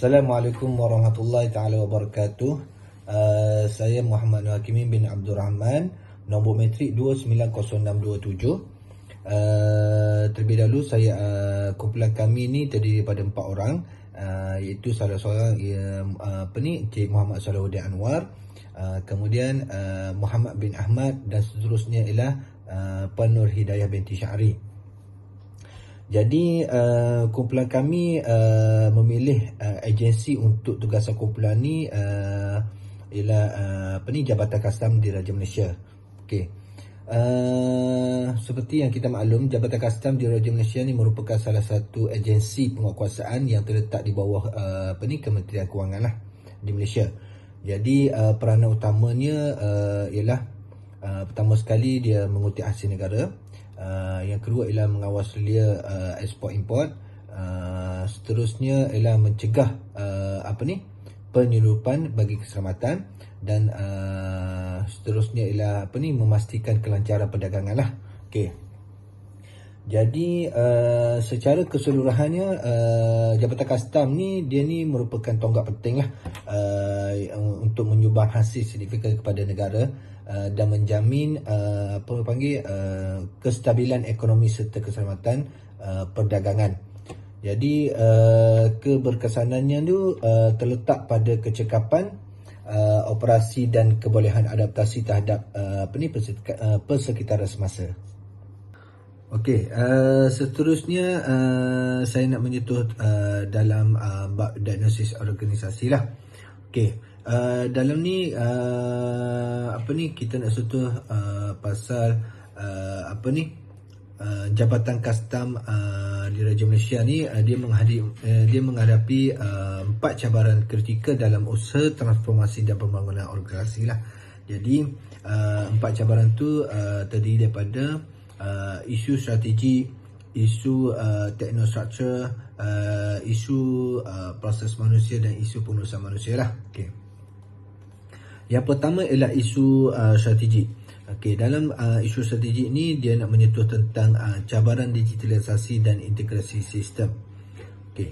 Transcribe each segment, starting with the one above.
Assalamualaikum warahmatullahi taala wabarakatuh. Saya Muhammad Nur Hakimin bin Abdul Rahman, nombor metrik 290627. Terlebih dahulu saya kumpulan kami ni terdiri daripada 4 orang, iaitu salah seorang Encik Muhammad Salahuddin Anwar, kemudian Muhammad bin Ahmad, dan seterusnya ialah Puan Nur Hidayah binti Syahri. Jadi kumpulan kami memilih agensi untuk tugasan kumpulan ni ialah Jabatan Kastam Diraja Malaysia. Okey. Seperti yang kita maklum, Jabatan Kastam Diraja Malaysia ni merupakan salah satu agensi penguatkuasaan yang terletak di bawah Kementerian Kewangan lah di Malaysia. Jadi peranan utamanya ialah pertama sekali dia mengutip hasil negara. Yang kedua ialah mengawasi ekspor import. Seterusnya ialah mencegah penyelundupan bagi keselamatan, dan seterusnya ialah memastikan kelancaran perdagangan lah. Okey. Jadi secara keseluruhannya Jabatan Kastam ni dia ni merupakan tonggak penting lah untuk menyumbang hasil signifikan kepada negara dan menjamin kestabilan ekonomi serta keselamatan perdagangan. Jadi keberkesanannya tu terletak pada kecekapan operasi dan kebolehan adaptasi terhadap persekitaran semasa. Okey, seterusnya saya nak menyentuh dalam bab diagnosis organisasi lah. Okey. Dalam ni kita nak sentuh pasal Jabatan Kastam Diraja Malaysia ni dia menghadapi 4 cabaran kritikal dalam usaha transformasi dan pembangunan organisasi lah. Jadi 4 cabaran tu terdiri daripada isu strategi, isu teknostruktur, isu proses manusia, dan isu pengurusan manusia lah. Okay. Yang pertama ialah isu strategi. Okay, dalam isu strategi ni dia nak menyentuh tentang cabaran digitalisasi dan integrasi sistem. Okay.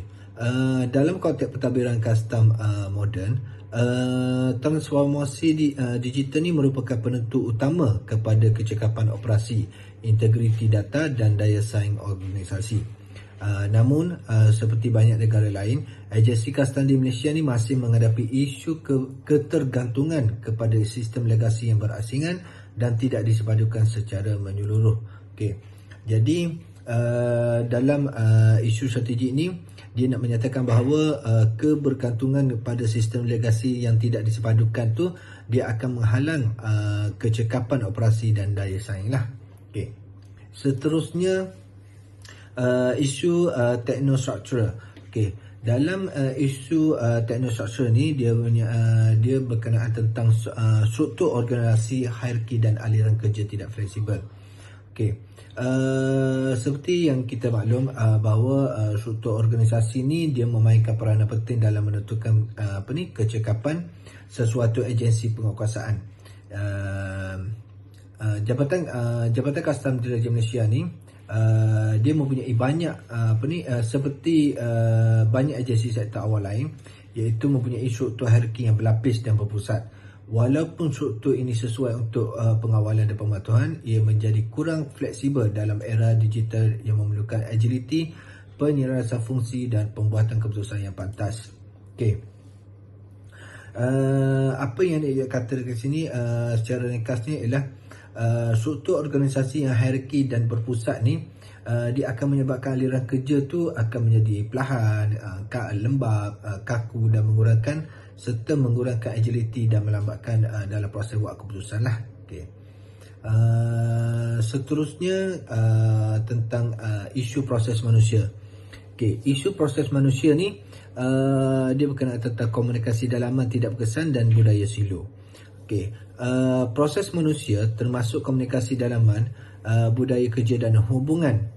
Dalam konteks pentadbiran kastam moden, transformasi digital ni merupakan penentu utama kepada kecekapan operasi, integriti data dan daya saing organisasi. Namun seperti banyak negara lain, agensi kastam di Malaysia ni masih menghadapi isu ketergantungan kepada sistem legasi yang berasingan dan tidak disepadukan secara menyeluruh. Okay. Jadi dalam isu strategi ini dia nak menyatakan bahawa kebergantungan kepada sistem legasi yang tidak disepadukan tu dia akan menghalang kecekapan operasi dan daya saing lah. Okay. Seterusnya isu teknostruktur. Okey, dalam isu teknostruktur ni dia berkenaan tentang struktur organisasi, hierarki dan aliran kerja tidak fleksibel. Okey, seperti yang kita maklum bahawa struktur organisasi ni dia memainkan peranan penting dalam menentukan kecekapan sesuatu agensi penguatkuasaan. Jabatan Kastam Diraja Malaysia ni dia mempunyai banyak seperti banyak agensi sektor awal lain, iaitu mempunyai struktur hierarki yang berlapis dan berpusat. Walaupun struktur ini sesuai untuk pengawalan dan pematuhan, ia menjadi kurang fleksibel dalam era digital yang memerlukan agility, penyelarasan fungsi dan pembuatan keputusan yang pantas. Okey. Apa yang dia kata di sini secara ringkasnya ialah struktur organisasi yang hierarki dan berpusat ni dia akan menyebabkan aliran kerja tu akan menjadi perlahan, lembab, kaku dan mengurangkan agility dan melambatkan dalam proses buat keputusan lah. Okay. Seterusnya tentang isu proses manusia. Okay, isu proses manusia ni dia berkenaan tentang komunikasi dalaman tidak berkesan dan budaya silo. Okay. Proses manusia termasuk komunikasi dalaman, budaya kerja dan hubungan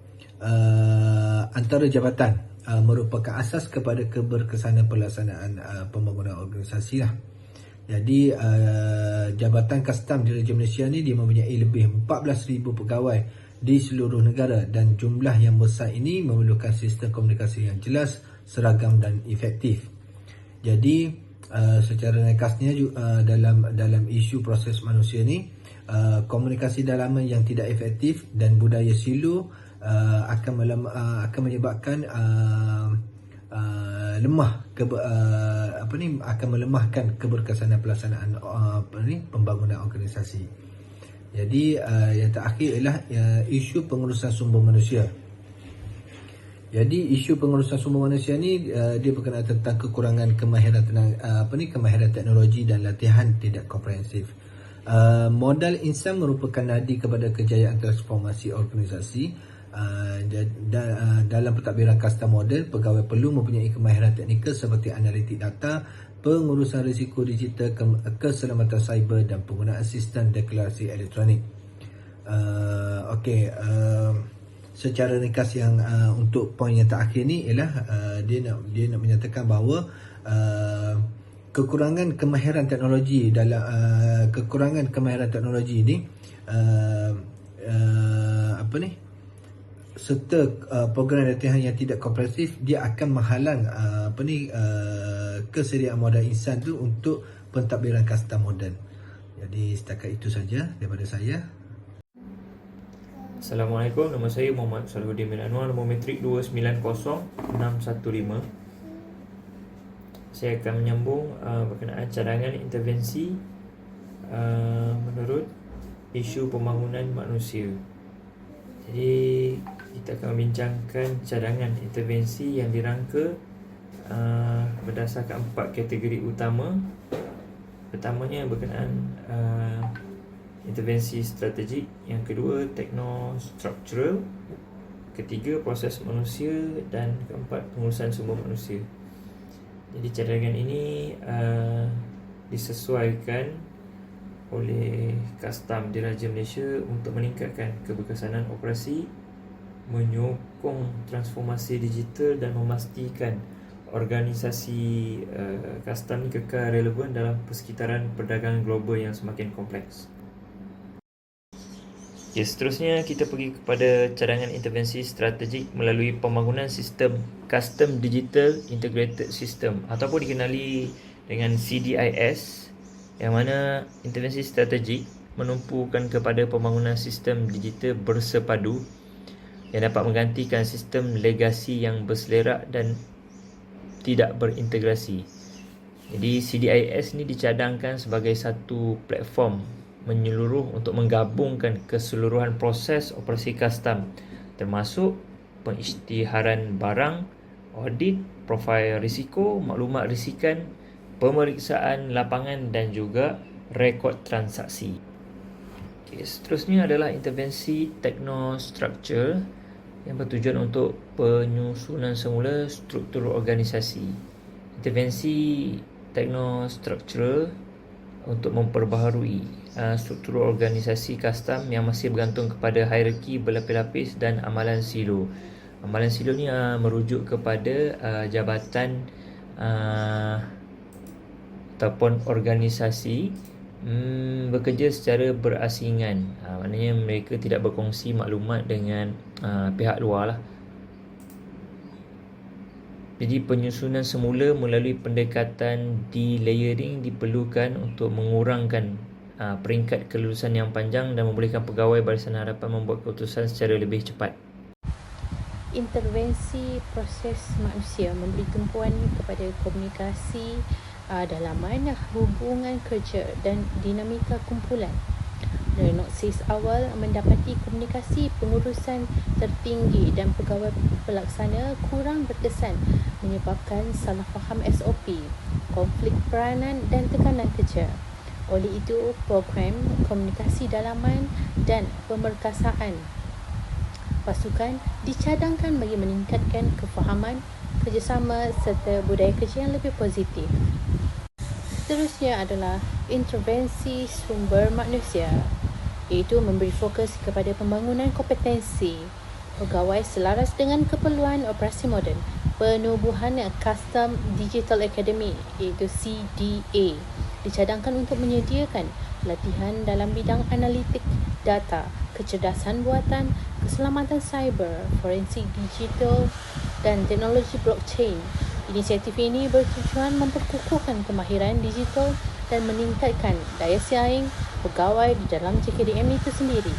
antara jabatan merupakan asas kepada keberkesanan pelaksanaan pembangunan organisasi lah. Jadi Jabatan Kastam Diraja Malaysia ni dia mempunyai lebih 14,000 pegawai di seluruh negara, dan jumlah yang besar ini memerlukan sistem komunikasi yang jelas, seragam dan efektif. Jadi secara ringkasnya dalam isu proses manusia ni, komunikasi dalaman yang tidak efektif dan budaya silo akan menyebabkan akan melemahkan keberkesanan pelaksanaan pembangunan organisasi. Jadi yang terakhir ialah isu pengurusan sumber manusia. Jadi isu pengurusan sumber manusia ni dia berkenaan tentang kekurangan kemahiran teknologi dan latihan tidak komprehensif. Modal insan merupakan nadi kepada kejayaan transformasi organisasi. Dalam pentadbiran custom model, pegawai perlu mempunyai kemahiran teknikal seperti analitik data, pengurusan risiko digital, keselamatan cyber dan penggunaan sistem deklarasi elektronik. Secara ringkas yang untuk poin yang terakhir ni ialah dia nak menyatakan bahawa kekurangan kemahiran teknologi ni serta program latihan yang tidak komprehensif, dia akan menghalang kesediaan modal insan tu untuk pentadbiran custom model. Jadi setakat itu saja daripada saya. Assalamualaikum, nama saya Muhammad Salahuddin bin Anwar, nombor metrik 290615. Saya akan menyambung berkenaan cadangan intervensi menurut isu pembangunan manusia. Jadi kita akan membincangkan cadangan intervensi yang dirangka berdasarkan 4 kategori utama. Pertamanya berkenaan intervensi strategik, yang kedua teknostruktural, ketiga proses manusia, dan keempat pengurusan sumber manusia. Jadi cadangan ini disesuaikan oleh Kastam Diraja Malaysia untuk meningkatkan keberkesanan operasi, menyokong transformasi digital dan memastikan organisasi Kastam ini kekal relevan dalam persekitaran perdagangan global yang semakin kompleks. Seterusnya kita pergi kepada cadangan intervensi strategik melalui pembangunan sistem Custom Digital Integrated System ataupun dikenali dengan CDIS, yang mana intervensi strategik menumpukan kepada pembangunan sistem digital bersepadu yang dapat menggantikan sistem legasi yang berselerak dan tidak berintegrasi. Jadi CDIS ni dicadangkan sebagai satu platform menyeluruh untuk menggabungkan keseluruhan proses operasi custom, termasuk pengisytiharan barang, audit, profil risiko, maklumat risikan, pemeriksaan lapangan dan juga rekod transaksi. Seterusnya adalah intervensi teknostruktur yang bertujuan untuk penyusunan semula struktur organisasi. Intervensi teknostruktur untuk memperbaharui struktur organisasi custom yang masih bergantung kepada hierarki berlapis-lapis dan amalan silo. Amalan silo ni merujuk kepada jabatan ataupun organisasi bekerja secara berasingan. Maknanya mereka tidak berkongsi maklumat dengan pihak luar lah. Jadi penyusunan semula melalui pendekatan delayering diperlukan untuk mengurangkan peringkat kelulusan yang panjang dan membolehkan pegawai barisan harapan membuat keputusan secara lebih cepat. Intervensi proses manusia memberi tumpuan kepada komunikasi dalaman, hubungan kerja dan dinamika kumpulan. Diagnosis awal mendapati komunikasi pengurusan tertinggi dan pegawai pelaksana kurang berkesan, menyebabkan salah faham SOP, konflik peranan dan tekanan kerja. Oleh itu, program komunikasi dalaman dan pemerkasaan pasukan dicadangkan bagi meningkatkan kefahaman, kerjasama serta budaya kerja yang lebih positif. Seterusnya adalah intervensi sumber manusia, iaitu memberi fokus kepada pembangunan kompetensi pegawai selaras dengan keperluan operasi moden. Penubuhan Custom Digital Academy, iaitu CDA, dicadangkan untuk menyediakan latihan dalam bidang analitik data, kecerdasan buatan, keselamatan cyber, forensik digital dan teknologi blockchain Inisiatif ini bertujuan memperkukuhkan kemahiran digital dan meningkatkan daya saing pegawai di dalam JKDM itu sendiri.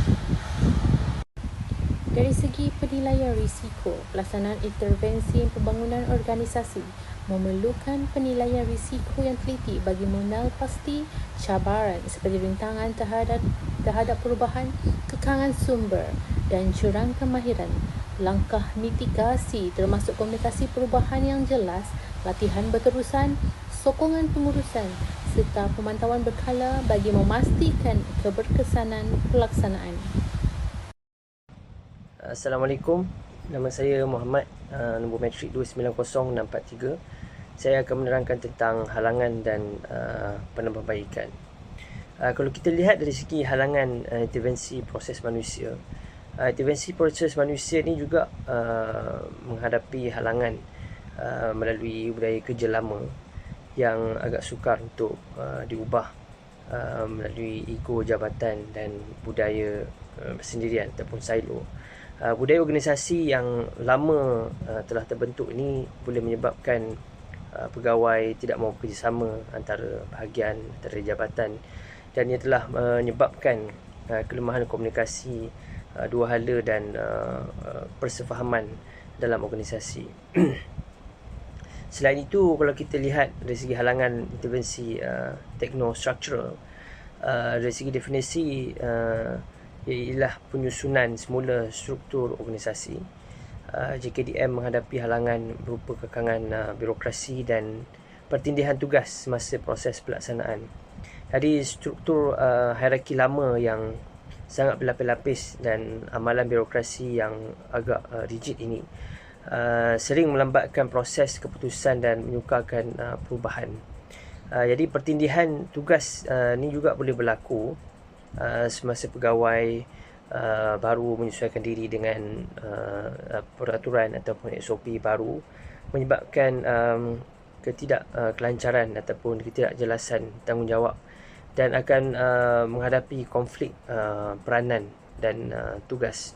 Dari segi penilaian risiko, pelaksanaan intervensi pembangunan organisasi memerlukan penilaian risiko yang teliti bagi mengenal pasti cabaran seperti rintangan terhadap perubahan, kekangan sumber dan jurang kemahiran. Langkah mitigasi termasuk komunikasi perubahan yang jelas, latihan berterusan, sokongan pengurusan serta pemantauan berkala bagi memastikan keberkesanan pelaksanaan. Assalamualaikum, nama saya Muhammad, nombor matrik 290643. Saya akan menerangkan tentang halangan dan penambahbaikan. Kalau kita lihat dari segi halangan intervensi proses manusia, intervensi proses manusia ni juga menghadapi halangan melalui budaya kerja lama yang agak sukar untuk diubah melalui ego jabatan dan budaya bersendirian ataupun silo. Budaya organisasi yang lama telah terbentuk ini boleh menyebabkan pegawai tidak mahu bekerjasama antara bahagian, antara jabatan, dan ia telah menyebabkan kelemahan komunikasi, dua hala dan persefahaman dalam organisasi. Selain itu, kalau kita lihat dari segi halangan intervensi teknostruktural, dari segi definisi ialah penyusunan semula struktur organisasi. JKDM menghadapi halangan berupa kekangan birokrasi dan pertindihan tugas semasa proses pelaksanaan. Jadi struktur hierarki lama yang sangat berlapis-lapis dan amalan birokrasi yang agak rigid ini sering melambatkan proses keputusan dan menyukarkan perubahan. Jadi pertindihan tugas ni juga boleh berlaku semasa pegawai baru menyesuaikan diri dengan peraturan ataupun SOP baru, menyebabkan ketidakkelancaran ataupun ketidakjelasan tanggungjawab dan akan menghadapi konflik peranan dan tugas.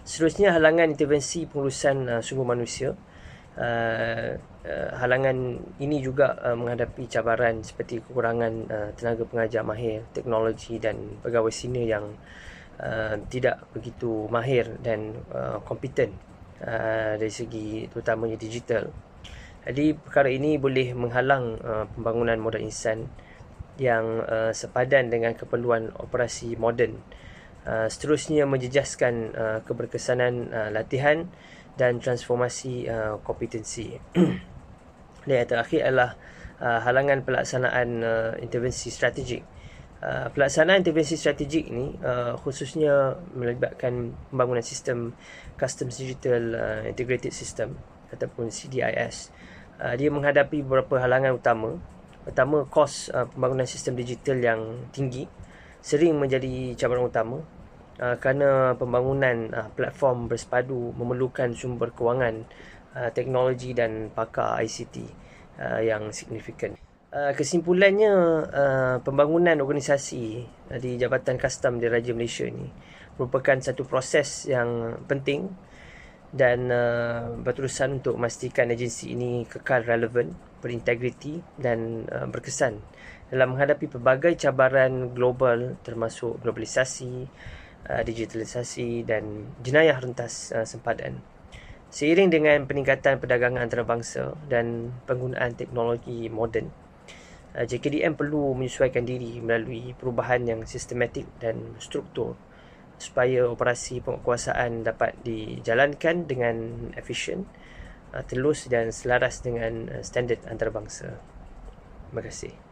Seterusnya, halangan intervensi pengurusan sumber manusia. Halangan ini juga menghadapi cabaran seperti kekurangan tenaga pengajar mahir, teknologi dan pegawai senior yang tidak begitu mahir dan kompeten dari segi terutamanya digital. Jadi perkara ini boleh menghalang pembangunan modal insan yang sepadan dengan keperluan operasi moden. Seterusnya, menjejaskan keberkesanan latihan dan transformasi kompetensi. Dan yang terakhir adalah halangan pelaksanaan intervensi strategik. Pelaksanaan intervensi strategik ini khususnya melibatkan pembangunan sistem Customs Digital Integrated System ataupun CDIS. Dia menghadapi beberapa halangan utama. Pertama, kos pembangunan sistem digital yang tinggi sering menjadi cabaran utama kerana pembangunan platform bersepadu memerlukan sumber kewangan, teknologi dan pakar ICT yang signifikan. Kesimpulannya, pembangunan organisasi di Jabatan Kastam Diraja Malaysia ini merupakan satu proses yang penting dan berterusan untuk memastikan agensi ini kekal relevan, berintegriti dan berkesan dalam menghadapi pelbagai cabaran global termasuk globalisasi, digitalisasi dan jenayah rentas sempadan. Seiring dengan peningkatan perdagangan antarabangsa dan penggunaan teknologi moden, JKDM perlu menyesuaikan diri melalui perubahan yang sistematik dan struktur supaya operasi penguatkuasaan dapat dijalankan dengan efisien, telus dan selaras dengan standard antarabangsa. Terima kasih.